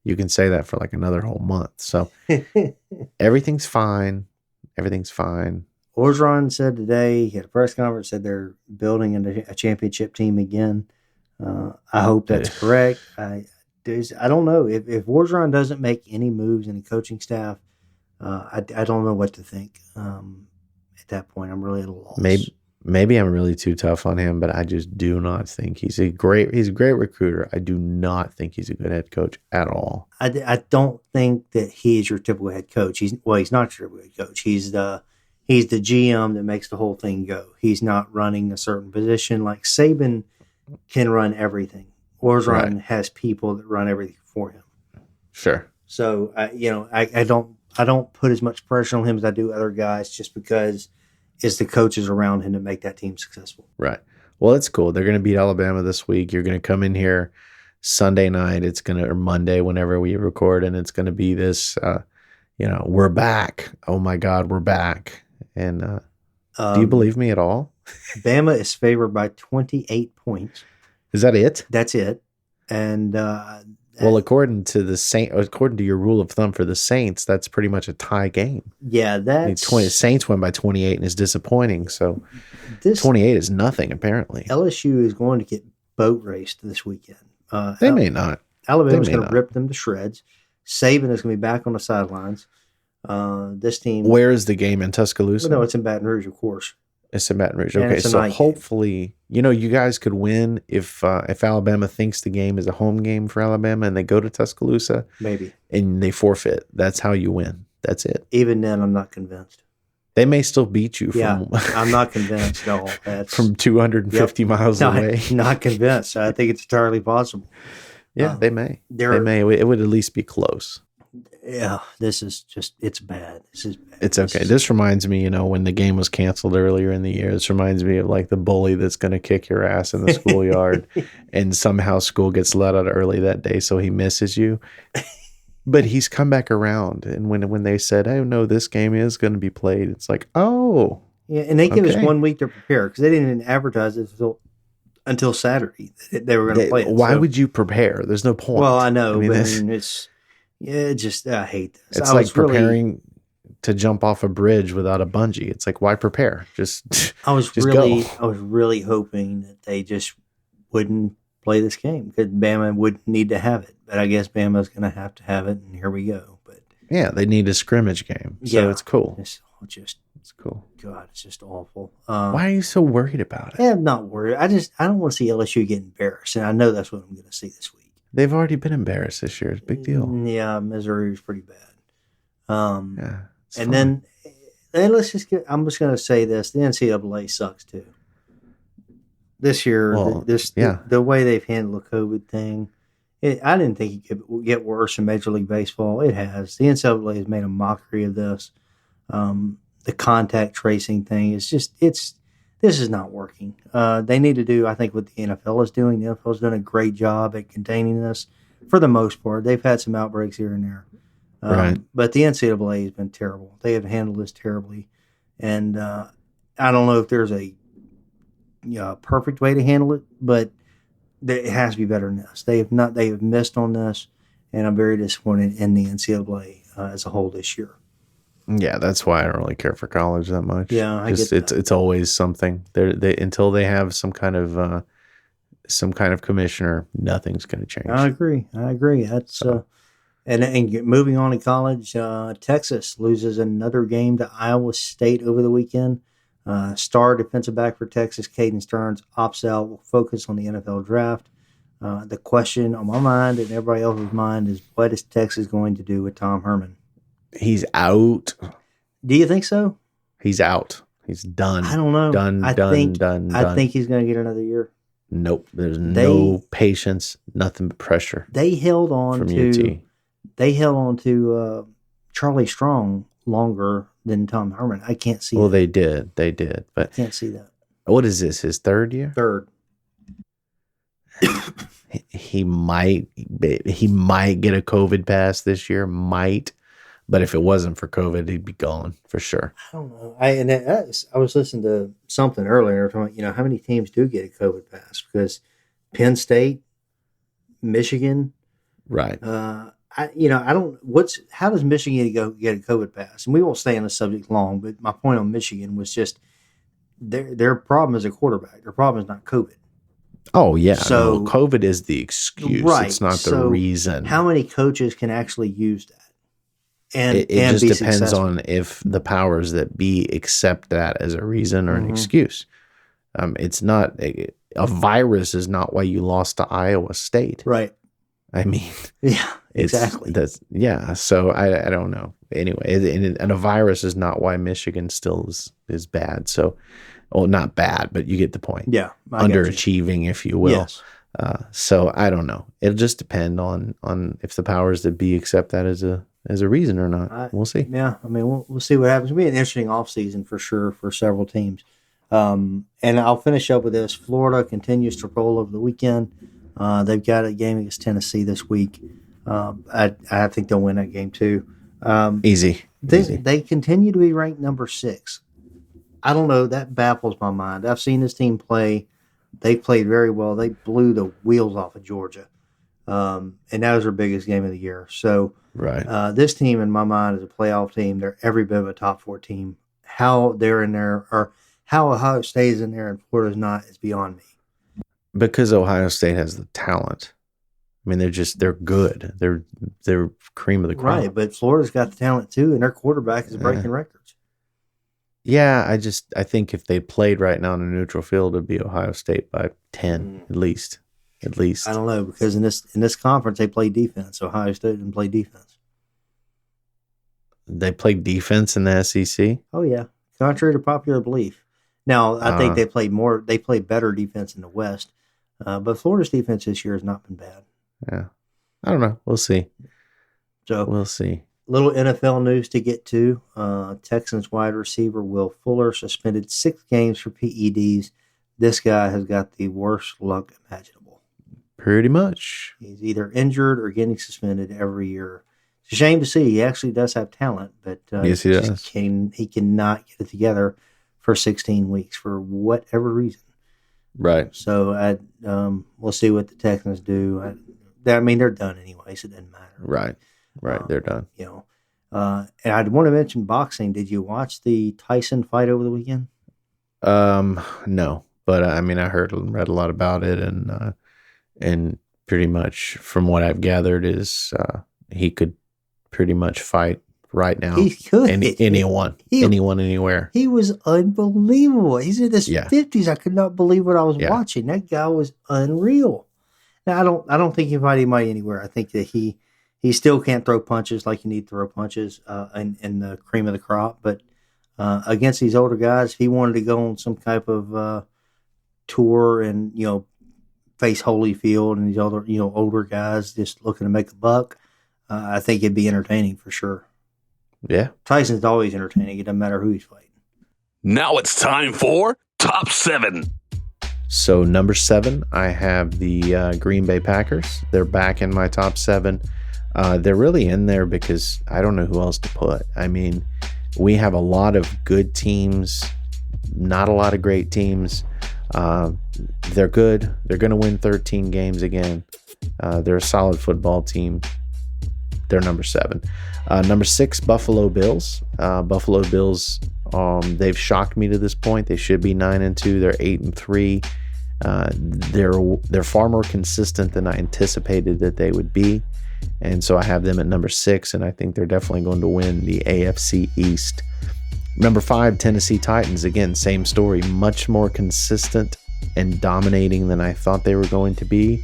you can say that for like another whole month. So everything's fine. Everything's fine. Orgeron said today, he had a press conference, said they're building a championship team again. I hope that's correct. I don't know. If Orgeron doesn't make any moves in the coaching staff, I don't know what to think. At that point, I'm really at a loss. Maybe I'm really too tough on him, but I just do not think he's a great recruiter. I do not think he's a good head coach at all. I don't think that he is your typical head coach. He's not your typical head coach. He's the GM that makes the whole thing go. He's not running a certain position. Like Saban can run everything. Orgeron has people that run everything for him. Sure. So I don't put as much pressure on him as I do other guys, just because it's the coaches around him to make that team successful. Right. Well, it's cool. They're going to beat Alabama this week. You're going to come in here Sunday night. Or Monday, whenever we record, and it's going to be this. We're back. Oh my God, we're back. And do you believe me at all? Bama is favored by 28 points. Is that it? That's it. And well, according to your rule of thumb for the Saints, that's pretty much a tie game. Yeah, that's Saints win by 28 and is disappointing. So 28 is nothing apparently. LSU is going to get boat raced this weekend. They may not. Alabama's going to rip them to shreds. Saban is going to be back on the sidelines. This team. Where is the game, in Tuscaloosa? No, it's in Baton Rouge, of course. It's in Baton Rouge. Okay, so hopefully, you guys could win if Alabama thinks the game is a home game for Alabama and they go to Tuscaloosa. Maybe. And they forfeit. That's how you win. That's it. Even then, I'm not convinced. They may still beat you. I'm not convinced at all. From 250 miles away. Not convinced. I think it's entirely possible. Yeah, they may. They may. It would at least be close. Yeah, this is just, it's bad. This is bad. It's okay. This reminds me, when the game was canceled earlier in the year, this reminds me of like the bully that's going to kick your ass in the schoolyard and somehow school gets let out early that day. So he misses you, but he's come back around. And when they said, oh no, this game is going to be played, it's like, oh, yeah. And they give us 1 week to prepare, because they didn't even advertise it until Saturday that they were going to play it. Why would you prepare? There's no point. Well, I know, I hate this. It's like preparing to jump off a bridge without a bungee. It's like, why prepare? I was really hoping that they just wouldn't play this game, because Bama would need to have it. But I guess Bama's going to have it, and here we go. But yeah, they need a scrimmage game, so it's cool. It's cool. God, it's just awful. Why are you so worried about it? I'm not worried. I don't want to see LSU get embarrassed, and I know that's what I'm going to see this week. They've already been embarrassed this year. It's a big deal. Yeah, Missouri was pretty bad. And then let's just I'm just going to say this: the NCAA sucks too. This year, the way they've handled the COVID thing, I didn't think it could get worse in Major League Baseball. It has. The NCAA has made a mockery of this. The contact tracing thing is this is not working. They need to do, I think, what the NFL is doing. The NFL has done a great job at containing this for the most part. They've had some outbreaks here and there. Right. But the NCAA has been terrible. They have handled this terribly. And I don't know if there's a perfect way to handle it, but it has to be better than this. They have missed on this, and I'm very disappointed in the NCAA as a whole this year. Yeah, that's why I don't really care for college that much. Yeah, I get that. It's always something. They until they have some kind of commissioner, nothing's going to change. I agree. That's and moving on to college, Texas loses another game to Iowa State over the weekend. Star defensive back for Texas, Caden Stearns, opts out. Will focus on the NFL draft. The question on my mind and everybody else's mind is, what is Texas going to do with Tom Herman? He's out. Do you think so? He's out. He's done. I don't know. Done. I think he's going to get another year. Nope. There's no patience, nothing but pressure. They held on from to UT. They held on to Charlie Strong longer than Tom Herman. I can't see. Well, that. they did, I but can't see that. what is this? His third year? Third. He might get a COVID pass this year, but if it wasn't for COVID, he'd be gone for sure. I don't know. I was listening to something earlier talking about, how many teams do get a COVID pass, because Penn State, Michigan, Right. how does Michigan get a COVID pass? And we won't stay on the subject long, but my point on Michigan was just their problem is a quarterback. Their problem is not COVID. Oh yeah. So no, COVID is the excuse. Right. It's not the So reason. How many coaches can actually use that? And it and just be depends successful? on if the powers that be accept that as a reason or an Mhm. excuse. It's not a virus is not why you lost to Iowa State. Right. I mean, Yeah. it's Exactly. yeah. So I don't know. Anyway, and a virus is not why Michigan still is bad. So, well, not bad, but you get the point. Yeah. I got you. Underachieving, if you will. Yes. So I don't know. It'll just depend on if the powers that be accept that as a reason or not. We'll see. Yeah, I mean, we'll see what happens. It'll be an interesting offseason for sure for several teams. And I'll finish up with this. Florida continues to roll over the weekend. They've got a game against Tennessee this week. I think they'll win that game too. Easy. They continue to be ranked number 6. I don't know. That baffles my mind. I've seen this team play. They played very well. They blew the wheels off of Georgia. And that was their biggest game of the year. So Right. this team, in my mind, is a playoff team. They're every bit of a top 4 team. How they're in there, or how Ohio State is in there and Florida's not, is beyond me. Because Ohio State has the talent. I mean, they're good. They're cream of the crop. Right, but Florida's got the talent too, and their quarterback is breaking records. Yeah, I think if they played right now in a neutral field, it'd be Ohio State by 10 at least. At least. I don't know, because in this conference they play defense. Ohio State didn't play defense. They play defense in the SEC. Oh yeah, contrary to popular belief. Now I think they played better defense in the West, but Florida's defense this year has not been bad. Yeah, I don't know. We'll see. So We'll see. little NFL news to get to. Texans wide receiver Will Fuller suspended 6 games for PEDs. This guy has got the worst luck imaginable. Pretty much. He's either injured or getting suspended every year. It's a shame to see. He actually does have talent, but Yes, he does. he cannot get it together for 16 weeks for whatever reason. Right. So we'll see what the Texans do. I mean, they're done anyway, so it doesn't matter. Right. They're done. And I'd want to mention boxing. Did you watch the Tyson fight over the weekend? No, but I mean, I read a lot about it, and pretty much from what I've gathered is he could pretty much fight right now. He could. Anyone, anywhere. He was unbelievable. He's in his 50s. I could not believe what I was watching. That guy was unreal. Now I don't think he can fight anybody anywhere. I think that he still can't throw punches like you need to throw punches in the cream of the crop. But against these older guys, if he wanted to go on some type of tour and face Holyfield and these other older guys just looking to make a buck, I think it'd be entertaining for sure. Yeah, Tyson's always entertaining. It doesn't matter who he's fighting. Now it's time for Top 7. So number 7, I have the Green Bay Packers. They're back in my top 7. They're really in there because I don't know who else to put. I mean, we have a lot of good teams, not a lot of great teams. They're good. They're going to win 13 games again. They're a solid football team. They're number 7. Number 6, Buffalo Bills. Buffalo Bills, they've shocked me to this point. They should be 9-2. They're 8-3. They're far more consistent than I anticipated that they would be. And so I have them at number 6, and I think they're definitely going to win the AFC East. Number 5, Tennessee Titans. Again, same story. Much more consistent and dominating than I thought they were going to be.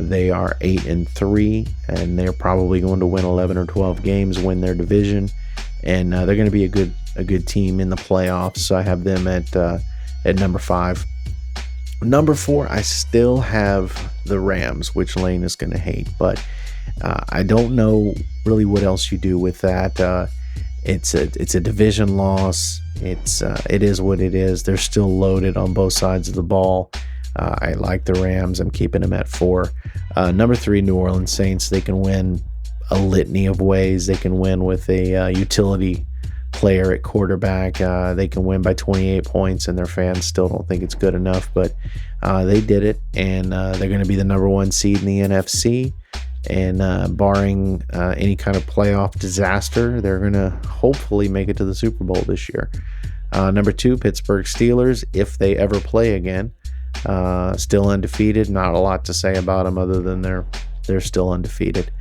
They are 8-3, and they're probably going to win 11 or 12 games, win their division, and they're going to be a good team in the playoffs. So I have them at number 5. Number 4, I still have the Rams, which Lane is going to hate, but I don't know really what else you do with that. it's a division loss. It is what it is. They're still loaded on both sides of the ball. I like the Rams. I'm keeping them at 4. Number 3, New Orleans Saints. They can win a litany of ways. They can win with a utility player at quarterback. They can win by 28 points, and their fans still don't think it's good enough. But they did it, and they're going to be the number 1 seed in the NFC. And barring any kind of playoff disaster, they're going to hopefully make it to the Super Bowl this year. Number 2, Pittsburgh Steelers, if they ever play again. Still undefeated. Not a lot to say about them other than they're still undefeated.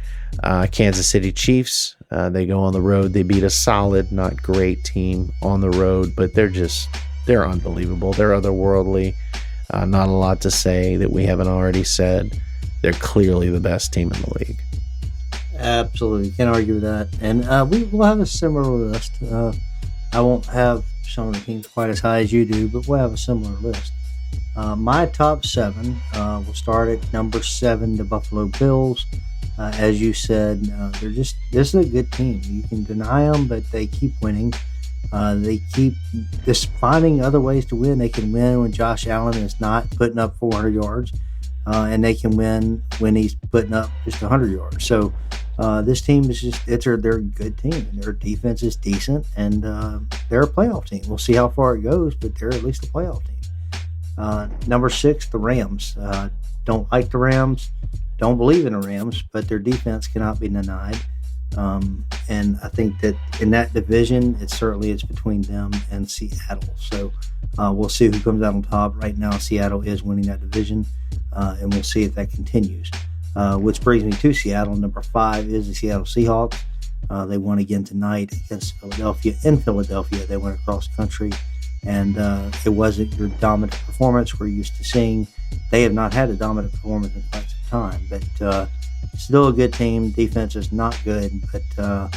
Kansas City Chiefs, they go on the road. They beat a solid, not great team on the road, but they're unbelievable. They're otherworldly. Not a lot to say that we haven't already said. They're clearly the best team in the league. Absolutely. Can't argue with that. And we'll have a similar list. I won't have some of the teams quite as high as you do, but we'll have a similar list. My top 7 will start at number 7, the Buffalo Bills. As you said, this is a good team. You can deny them, but they keep winning. They keep just finding other ways to win. They can win when Josh Allen is not putting up 400 yards. And they can win when he's putting up just 100 yards. So this team is they're a good team. Their defense is decent, and they're a playoff team. We'll see how far it goes, but they're at least a playoff team. Number 6, the Rams. Don't like the Rams. Don't believe in the Rams, but their defense cannot be denied. And I think that in that division, it's between them and Seattle. So we'll see who comes out on top. Right now, Seattle is winning that division, and we'll see if that continues. Which brings me to Seattle. Number 5 is the Seattle Seahawks. They won again tonight against Philadelphia. In Philadelphia, they went across country, and it wasn't your dominant performance we're used to seeing. They have not had a dominant performance in quite some time, but still a good team. Defense is not good, but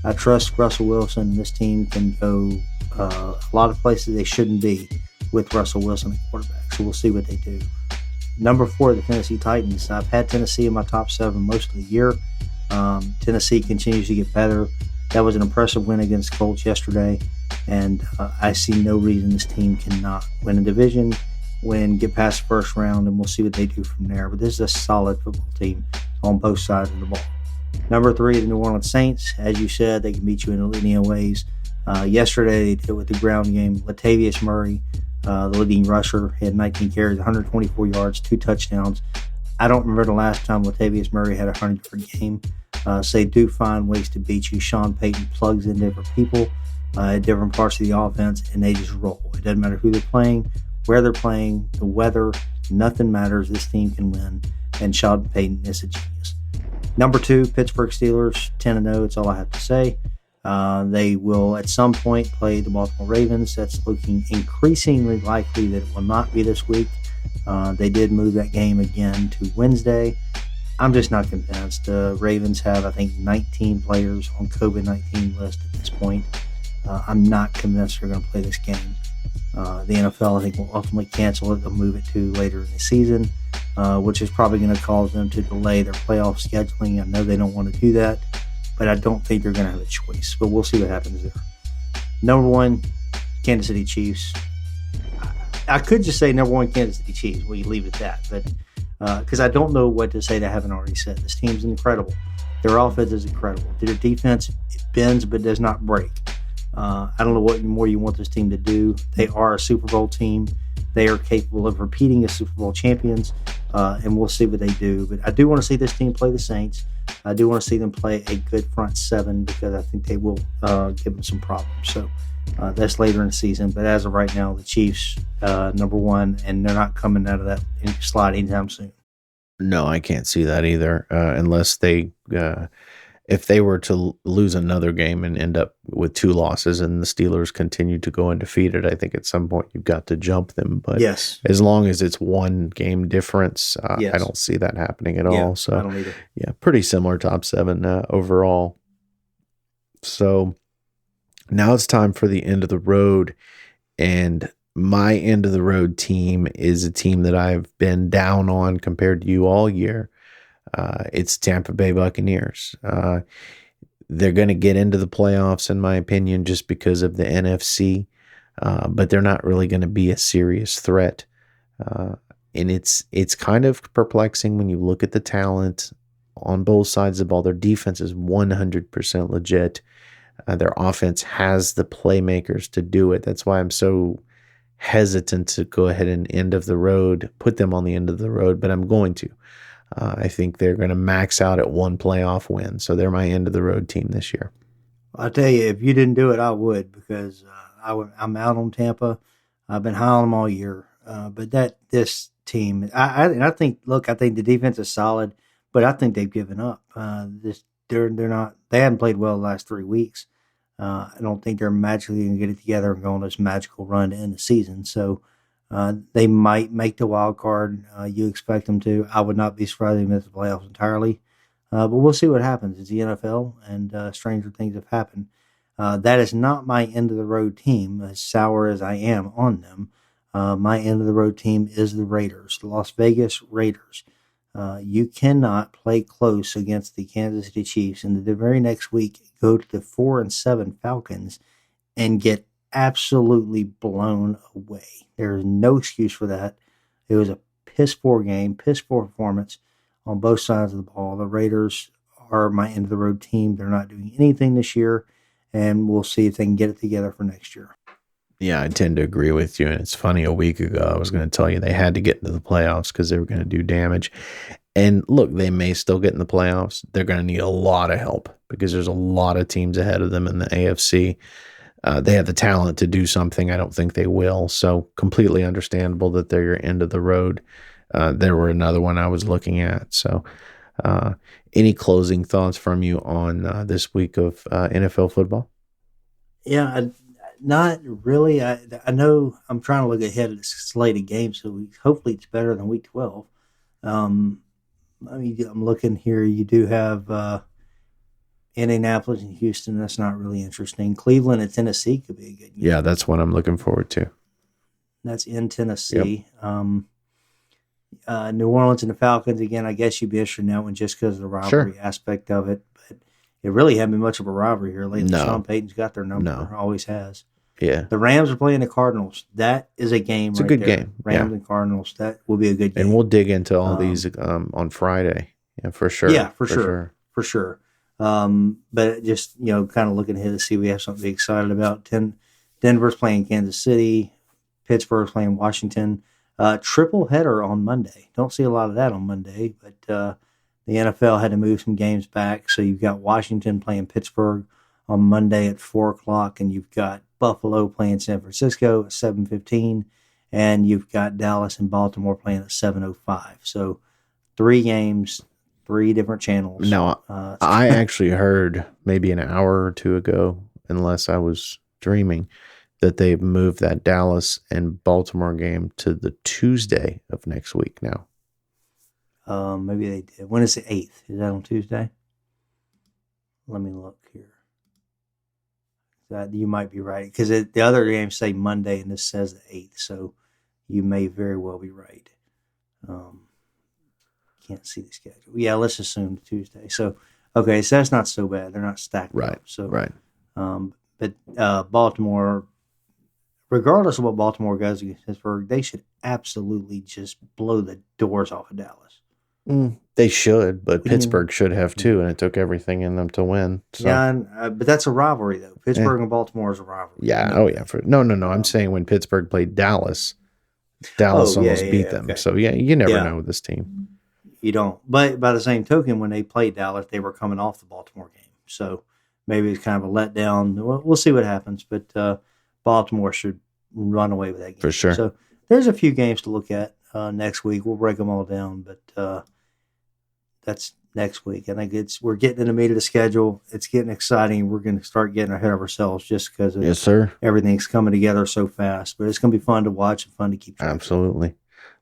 I trust Russell Wilson, and this team can go a lot of places they shouldn't be with Russell Wilson at quarterback. So we'll see what they do. Number 4, the Tennessee Titans. I've had Tennessee in my top 7 most of the year. Tennessee continues to get better. That was an impressive win against Colts yesterday, and I see no reason this team cannot win a division, get past the first round, and we'll see what they do from there. But this is a solid football team on both sides of the ball. Number 3, the New Orleans Saints. As you said, they can beat you in a litany of ways. Yesterday, they did it with the ground game. Latavius Murray, the leading rusher, had 19 carries, 124 yards, 2 touchdowns. I don't remember the last time Latavius Murray had a 100-yard game. So they do find ways to beat you. Sean Payton plugs in different people at different parts of the offense, and they just roll. It doesn't matter who they're playing, where they're playing, the weather, nothing matters. This team can win, and Sean Payton is a genius. Number 2, Pittsburgh Steelers, 10-0. That's all I have to say. They will at some point play the Baltimore Ravens. That's looking increasingly likely that it will not be this week. They did move that game again to Wednesday. I'm just not convinced. The Ravens have, I think, 19 players on COVID-19 list at this point. I'm not convinced they're going to play this game. The NFL, I think, will ultimately cancel it. They'll move it to later in the season, which is probably going to cause them to delay their playoff scheduling. I know they don't want to do that, but I don't think they're going to have a choice. But we'll see what happens there. Number 1, Kansas City Chiefs. I could just say number 1, Kansas City Chiefs. We leave it at that. But because I don't know what to say that I haven't already said. This team's incredible. Their offense is incredible. Their defense, it bends but does not break. I don't know what more you want this team to do. They are a Super Bowl team. They are capable of repeating as Super Bowl champions, and we'll see what they do. But I do want to see this team play the Saints. I do want to see them play a good front 7 because I think they will give them some problems. So that's later in the season. But as of right now, the Chiefs, number 1, and they're not coming out of that slide anytime soon. No, I can't see that either, unless if they were to lose another game and end up with 2 losses and the Steelers continue to go undefeated, I think at some point you've got to jump them. But yes, as long as it's 1 game difference, yes. I don't see that happening at all. So I don't either. Yeah, pretty similar top 7 overall. So now it's time for the end of the road, and my end of the road team is a team that I've been down on compared to you all year. It's Tampa Bay Buccaneers. They're going to get into the playoffs, in my opinion, just because of the NFC, but they're not really going to be a serious threat. And it's kind of perplexing when you look at the talent on both sides of the ball. Their defense is 100% legit. Their offense has the playmakers to do it. That's why I'm so hesitant to go ahead and put them on the end of the road, but I'm going to. I think they're going to max out at one playoff win. So they're my end of the road team this year. I'll tell you, if you didn't do it, I would, because I'm out on Tampa. I've been high on them all year. But this team, I think the defense is solid, but I think they've given up. They haven't played well the last 3 weeks. I don't think they're magically going to get it together and go on this magical run to end the season. So they might make the wild card. You expect them to. I would not be surprised if they miss the playoffs entirely. But we'll see what happens. It's the NFL, and stranger things have happened. That is not my end of the road team, as sour as I am on them. My end of the road team is the Raiders, the Las Vegas Raiders. You cannot play close against the Kansas City Chiefs, and the very next week go to the 4-7 Falcons and get absolutely blown away. There is no excuse for that. It was a piss poor game, piss poor performance on both sides of the ball. The Raiders are my end of the road team. They're not doing anything this year, and we'll see if they can get it together for next year. Yeah, I tend to agree with you. And it's funny, a week ago, I was going to tell you they had to get into the playoffs because they were going to do damage. And look, they may still get in the playoffs. They're going to need a lot of help because there's a lot of teams ahead of them in the AFC. They have the talent to do something. I don't think they will. So completely understandable that they're your end of the road. There were another one I was looking at. So any closing thoughts from you on this week of NFL football? Yeah, not really. I know I'm trying to look ahead at the slate of games, so hopefully it's better than Week 12. I'm looking here. You do have Indianapolis and Houston. That's not really interesting. Cleveland and Tennessee could be a good game. Yeah, that's what I'm looking forward to. That's in Tennessee. Yep. New Orleans and the Falcons, again, I guess you'd be interested in that one just because of the rivalry aspect of it. But it really hasn't been much of a rivalry here lately. No. Sean Payton's got their number. Always has. Yeah. The Rams are playing the Cardinals. That is a game. It's a good game. Rams and Cardinals. That will be a good game. And we'll dig into all these on Friday. Yeah, for sure. Yeah, for sure. But just, kind of looking ahead to see we have something to be excited about. Denver's playing Kansas City. Pittsburgh's playing Washington. Triple header on Monday. Don't see a lot of that on Monday, but the NFL had to move some games back. So you've got Washington playing Pittsburgh on Monday at 4:00, and you've got Buffalo playing San Francisco at 7:15, and you've got Dallas and Baltimore playing at 7:05. So 3 games, 3 different channels. Now, I actually heard maybe an hour or 2 ago, unless I was dreaming, that they've moved that Dallas and Baltimore game to the Tuesday of next week now. Maybe they did. When is the 8th? Is that on Tuesday? Let me look here. You might be right, because the other games say Monday and this says the 8th, so you may very well be right. Can't see the schedule. Yeah, let's assume Tuesday. So, okay, so that's not so bad. They're not stacked up. So, right. But Baltimore, regardless of what Baltimore goes against Pittsburgh, they should absolutely just blow the doors off of Dallas. They should, but Pittsburgh should have too, and it took everything in them to win. So. Yeah, but that's a rivalry, though. Pittsburgh and Baltimore is a rivalry. Yeah, no. I'm saying when Pittsburgh played Dallas almost beat them. Okay. So, you never know with this team. You don't. But by the same token, when they played Dallas, they were coming off the Baltimore game. So maybe it's kind of a letdown. We'll see what happens, but Baltimore should run away with that game. For sure. So there's a few games to look at next week. We'll break them all down, but that's next week. I think we're getting in the meat of the schedule. It's getting exciting. We're going to start getting ahead of ourselves just because everything's coming together so fast. But it's going to be fun to watch and fun to keep track. Absolutely.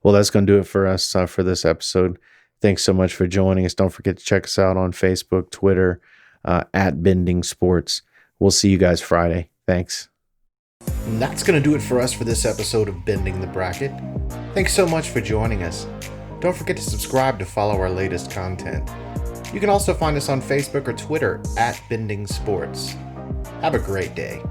Well, that's going to do it for us for this episode. Thanks so much for joining us. Don't forget to check us out on Facebook, Twitter, at Bending Sports. We'll see you guys Friday. Thanks. And that's going to do it for us for this episode of Bending the Bracket. Thanks so much for joining us. Don't forget to subscribe to follow our latest content. You can also find us on Facebook or Twitter at Bending Sports. Have a great day.